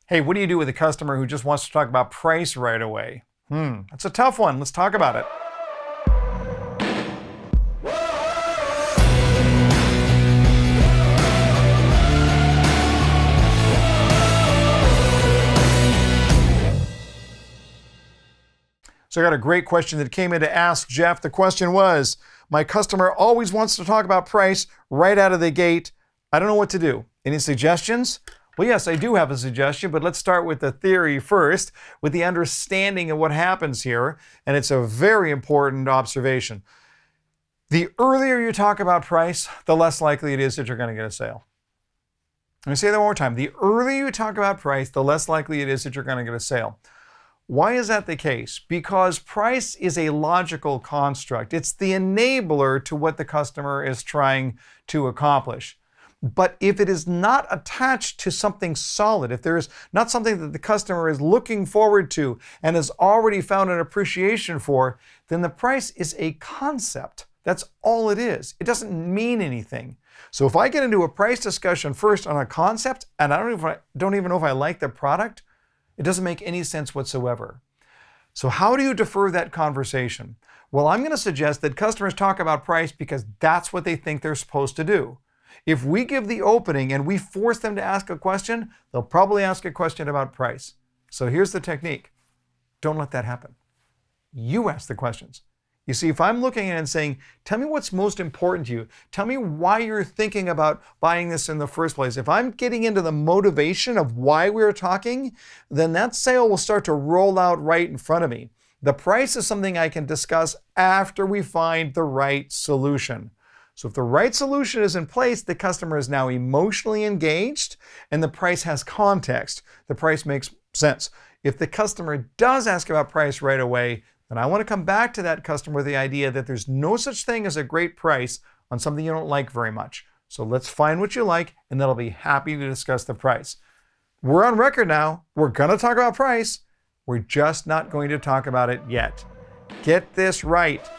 Hey, what do you do with a customer who just wants to talk about price right away? That's a tough one. Let's talk about it. So I got a great question that came in to ask Jeff. The question was, my customer always wants to talk about price right out of the gate. I don't know what to do. Any suggestions? Well, yes, I do have a suggestion, but let's start with the theory first, with the understanding of what happens here. And it's a very important observation. The earlier you talk about price, the less likely it is that you're going to get a sale. Let me say that one more time. The earlier you talk about price, the less likely it is that you're going to get a sale. Why is that the case? Because price is a logical construct. It's the enabler to what the customer is trying to accomplish. But if it is not attached to something solid, if there is not something that the customer is looking forward to and has already found an appreciation for, then the price is a concept. That's all it is. It doesn't mean anything. So if I get into a price discussion first on a concept and I don't even know if I like the product, it doesn't make any sense whatsoever. So how do you defer that conversation? Well, I'm going to suggest that customers talk about price because that's what they think they're supposed to do. If we give the opening and we force them to ask a question, they'll probably ask a question about price. So here's the technique. Don't let that happen. You ask the questions. You see, if I'm looking at it and saying, tell me what's most important to you. Tell me why you're thinking about buying this in the first place. If I'm getting into the motivation of why we're talking, then that sale will start to roll out right in front of me. The price is something I can discuss after we find the right solution. So if the right solution is in place, the customer is now emotionally engaged and the price has context. The price makes sense. If the customer does ask about price right away, then I want to come back to that customer with the idea that there's no such thing as a great price on something you don't like very much. So let's find what you like and then I'll be happy to discuss the price. We're on record now. We're going to talk about price. We're just not going to talk about it yet. Get this right.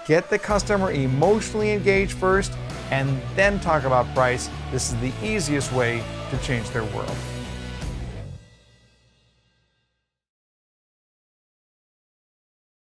Get the customer emotionally engaged first and then talk about price. This is the easiest way to change their world.